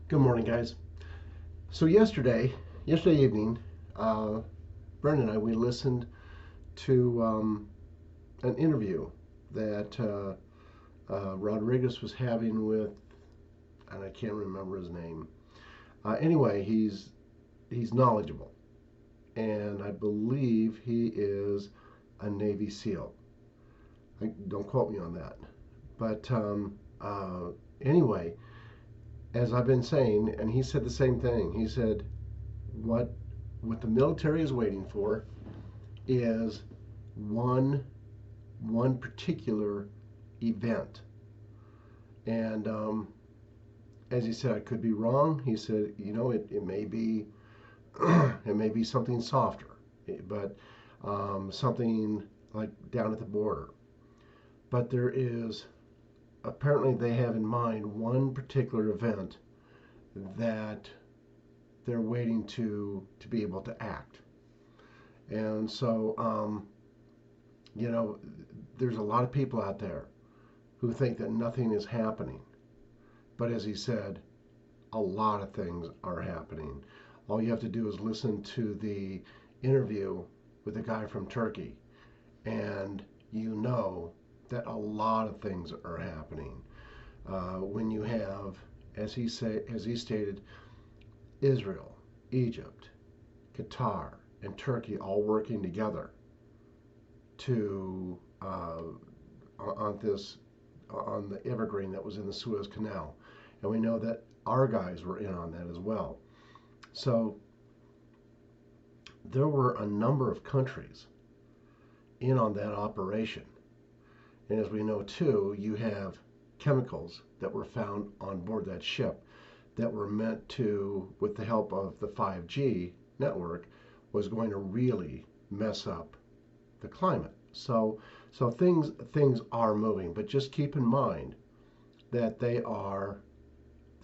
Good morning, guys. So yesterday evening, Brenda and I we listened to an interview that Rodriguez was having with, and I can't remember his name. Anyway, he's knowledgeable, and I believe he is a Navy SEAL. Don't quote me on that, but anyway, as I've been saying, and he said the same thing. He said what what the military is waiting for is one one particular event. And as he said, I could be wrong. He said, it may be it may be something softer, but something like down at the border. But there is apparently they have in mind one particular event that they're waiting to be able to act. And so, you know, there's a lot of people out there who think that nothing is happening. But as he said, a lot of things are happening. All you have to do is listen to the interview with the guy from Turkey, and you know that a lot of things are happening. When you have, as he stated, Israel, Egypt, Qatar, and Turkey all working together to on this on the evergreen that was in the Suez Canal, and we know that our guys were in on that as well. So there were a number of countries in on that operation, and as we know too, you have chemicals that were found on board that ship that were meant to, with the help of the 5G network, was going to really mess up the climate. So things are moving, but just keep in mind that they're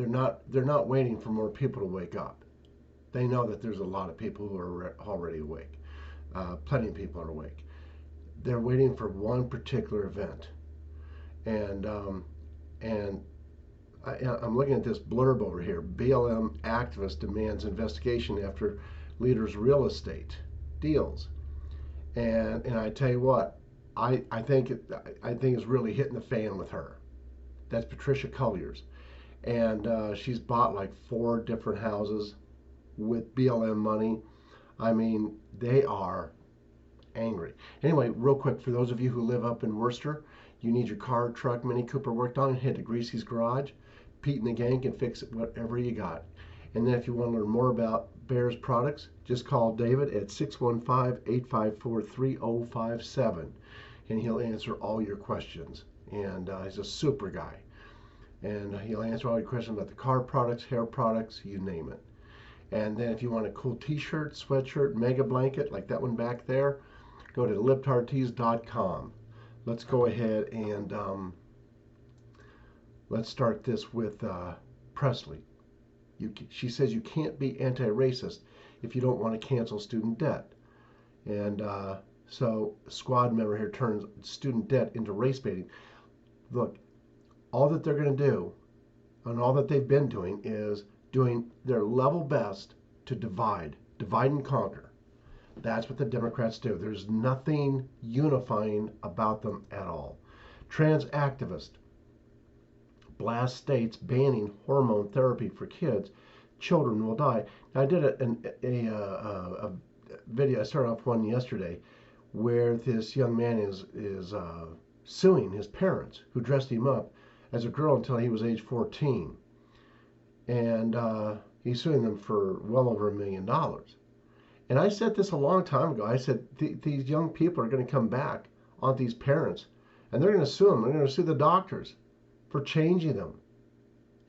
not waiting for more people to wake up. They know that there's a lot of people who are already awake. Plenty of people are awake. They're waiting for one particular event, and and I'm looking at this blurb over here. BLM activist demands investigation after leader's real estate deals. And I tell you what, I think it's really hitting the fan with her. That's Patricia Colliers, and she's bought like 4 different houses with BLM money. I mean, they are angry. Anyway, real quick, for those of you who live up in Worcester, you need your car, truck, Mini Cooper worked on, head to Greasy's Garage. Pete and the gang can fix it, whatever you got. And then if you want to learn more about Bears products, just call David at 615-854-3057, and he'll answer all your questions. And he's a super guy. And he'll answer all your questions about the car products, hair products, you name it. And then if you want a cool t-shirt, sweatshirt, mega blanket, like that one back there, go to libtartees.com. Let's go ahead and let's start this with Presley. She says you can't be anti-racist if you don't want to cancel student debt. And so squad member here turns student debt into race baiting. Look, all that they're going to do and all that they've been doing is doing their level best to divide and conquer. That's what the Democrats do. There's nothing unifying about them at all. Trans activist blast states banning hormone therapy for kids. Children will die. Now, I did a video. I started off one yesterday where this young man is suing his parents who dressed him up as a girl until he was age 14, and he's suing them for well over $1 million. And I said this a long time ago. I said these young people are going to come back on these parents, and they're going to sue them. They're going to sue the doctors for changing them,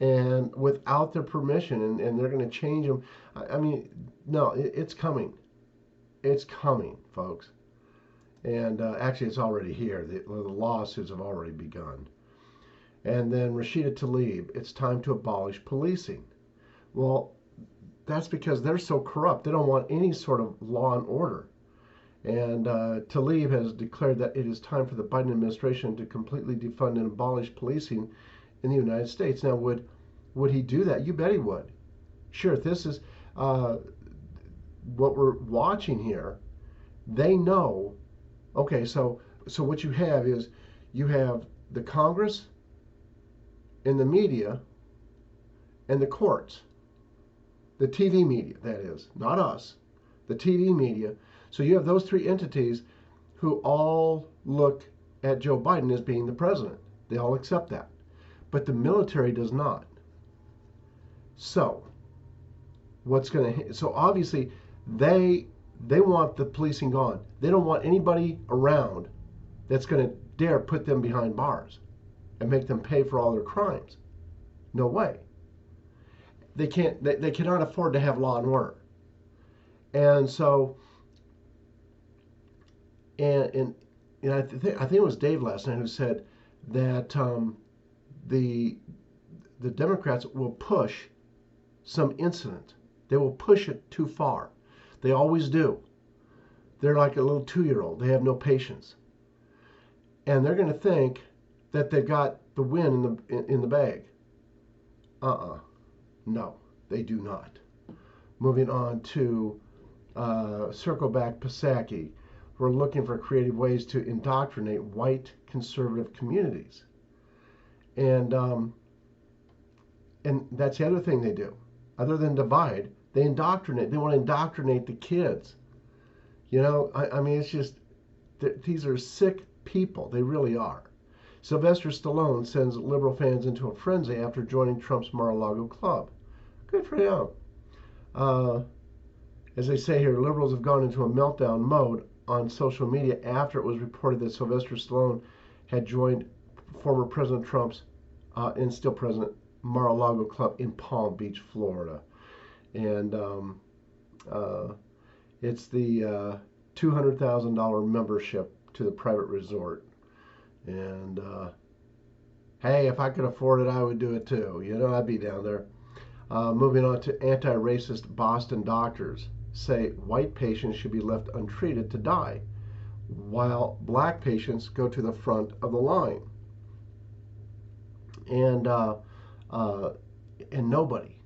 and without their permission, and they're going to change them. I mean, no, it's coming. It's coming, folks. And actually, it's already here. The lawsuits have already begun. And then Rashida Tlaib, it's time to abolish policing. Well, that's because they're so corrupt. They don't want any sort of law and order. And Tlaib has declared that it is time for the Biden administration to completely defund and abolish policing in the United States. Now, would Would he do that? You bet he would. Sure, if this is uh, what we're watching here, they know. Okay, so what you have is you have the Congress and the media and the courts, the TV media, that is, not us, the TV media. So you have those three entities who all look at Joe Biden as being the president. They all accept that. But the military does not. So so obviously they want the policing gone. They don't want anybody around that's going to dare put them behind bars and make them pay for all their crimes. No way. They can't. They cannot afford to have law and order. And so, and I think it was Dave last night who said that the the Democrats will push some incident. They will push it too far. They always do. They're like a little 2-year-old. They have no patience, and they're going to think that they've got the win in the bag. No, they do not. Moving on to circle back Psaki. We're looking for creative ways to indoctrinate white conservative communities, and that's the other thing they do. Other than divide, they indoctrinate. They want to indoctrinate the kids. I mean, it's just these are sick people. They really are. Sylvester Stallone sends liberal fans into a frenzy after joining Trump's Mar-a-Lago club. Good for him. As they say here, liberals have gone into a meltdown mode on social media after it was reported that Sylvester Stallone had joined former President Trump's and still President Mar-a-Lago club in Palm Beach, Florida. And it's the $200,000 membership to the private resort. And hey, if I could afford it, I would do it too. I'd be down there. Moving on to anti-racist Boston doctors say white patients should be left untreated to die, while black patients go to the front of the line. And nobody,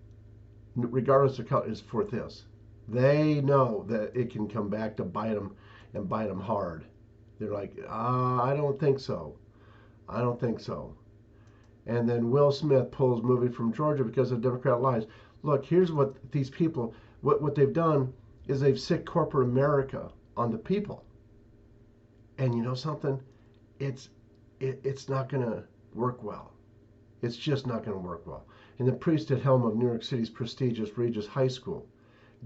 regardless of color, is for this. They know that it can come back to bite them and bite them hard. They're like, I don't think so. I don't think so. And then Will Smith pulls movie from Georgia because of Democrat lies. Look, here's what these people, what they've done is they've sicked corporate America on the people. And you know something? It's not going to work well. It's just not going to work well. And the priest at helm of New York City's prestigious Regis High School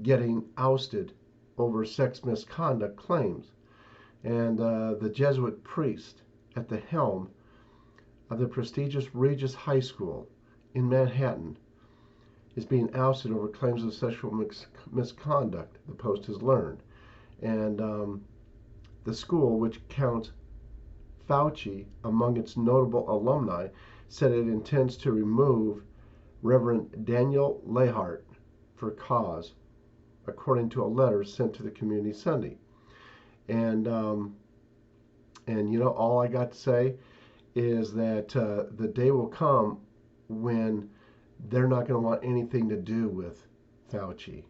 getting ousted over sex misconduct claims. And the Jesuit priest at the helm of the prestigious Regis High School in Manhattan is being ousted over claims of sexual misconduct, the Post has learned. And the school, which counts Fauci among its notable alumni, said it intends to remove Reverend Daniel Lehart for cause, according to a letter sent to the community Sunday. And all I got to say is that the day will come when they're not going to want anything to do with Fauci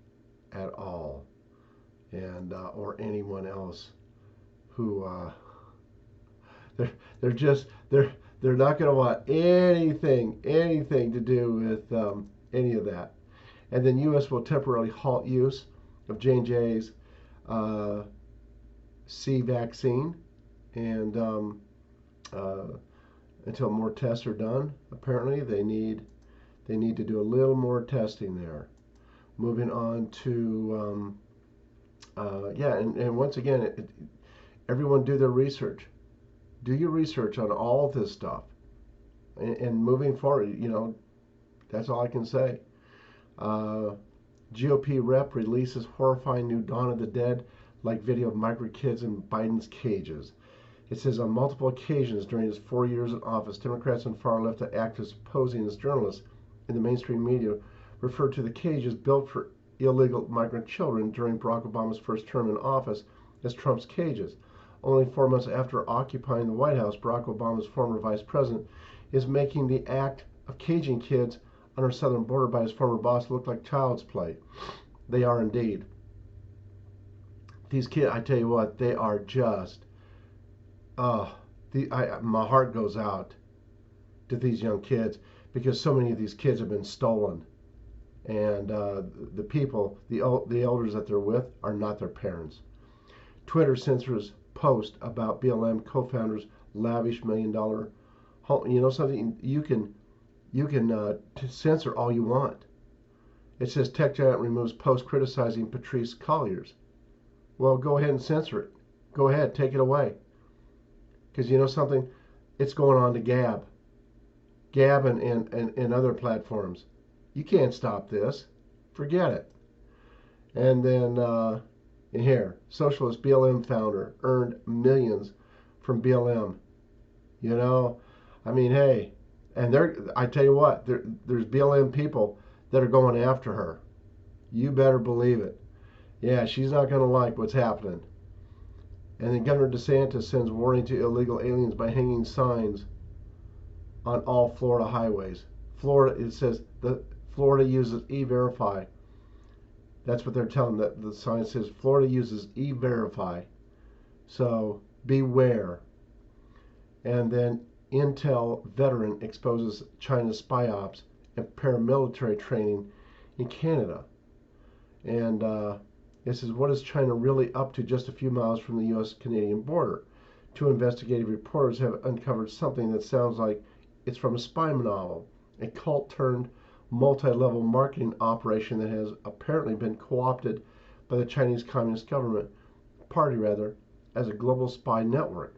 at all, and or anyone else who they're not going to want anything to do with any of that. And then U.S. will temporarily halt use of J&J's C vaccine, and until more tests are done. Apparently, they need to do a little more testing there. Moving on to and once again, everyone do their research. Do your research on all of this stuff, and moving forward, that's all I can say. GOP rep releases horrifying new Dawn of the Dead like video of migrant kids in Biden's cages. It says on multiple occasions during his 4 years in office, Democrats and far-left activists posing as journalists in the mainstream media referred to the cages built for illegal migrant children during Barack Obama's first term in office as Trump's cages. Only 4 months after occupying the White House, Barack Obama's former vice president is making the act of caging kids on our southern border by his former boss look like child's play. They are indeed. These kids, I tell you what, they are just, my heart goes out to these young kids because so many of these kids have been stolen. And the people, the elders that they're with, are not their parents. Twitter censors post about BLM co-founders' lavish $1 million home. You know something? You can censor all you want. It says tech giant removes post criticizing Patrice Collier's. Well, go ahead and censor it. Go ahead, take it away. Because you know something? It's going on to Gab and other platforms. You can't stop this. Forget it. And then in here, socialist BLM founder earned millions from BLM. You know, I mean, hey, and I tell you what, there's BLM people that are going after her. You better believe it. Yeah, she's not going to like what's happening. And then Governor DeSantis sends warning to illegal aliens by hanging signs on all Florida highways. Florida, it says Florida uses E-Verify. That's what they're telling that the sign says. Florida uses E-Verify. So beware. And then Intel veteran exposes China's spy ops and paramilitary training in Canada. And it says, what is China really up to just a few miles from the U.S.-Canadian border? Two investigative reporters have uncovered something that sounds like it's from a spy novel, a cult-turned multi-level marketing operation that has apparently been co-opted by the Chinese Communist Party as a global spy network.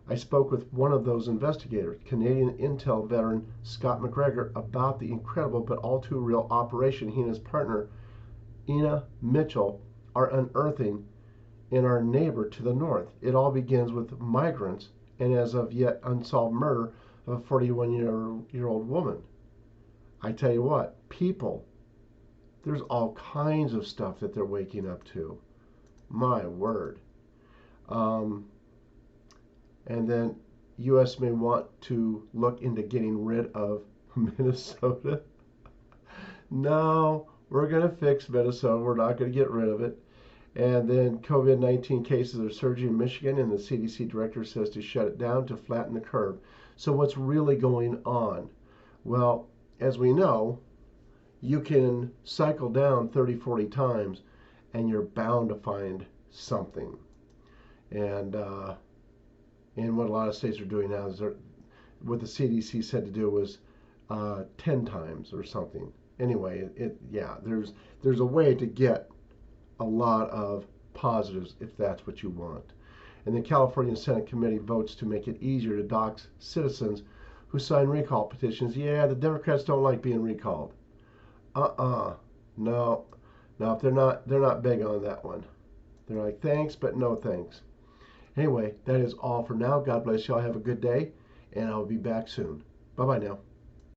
I spoke with one of those investigators, Canadian Intel veteran Scott McGregor, about the incredible but all too real operation he and his partner, Ina Mitchell, are unearthing in our neighbor to the north. It all begins with migrants and as of yet unsolved murder of a 41-year-old woman. I tell you what, people, there's all kinds of stuff that they're waking up to. My word. And then U.S. may want to look into getting rid of Minnesota. No, we're going to fix Minnesota. We're not going to get rid of it. And then COVID-19 cases are surging in Michigan, and the CDC director says to shut it down to flatten the curve. So what's really going on? Well, as we know, you can cycle down 30, 40 times, and you're bound to find something. And what a lot of states are doing now is what the CDC said to do was 10 times or something. Anyway, there's a way to get a lot of positives if that's what you want. And the California Senate committee votes to make it easier to dox citizens who sign recall petitions. Yeah, the Democrats don't like being recalled. No, they're not big on that one. They're like, thanks, but no thanks. Anyway, that is all for now. God bless y'all. Have a good day, and I'll be back soon. Bye-bye now.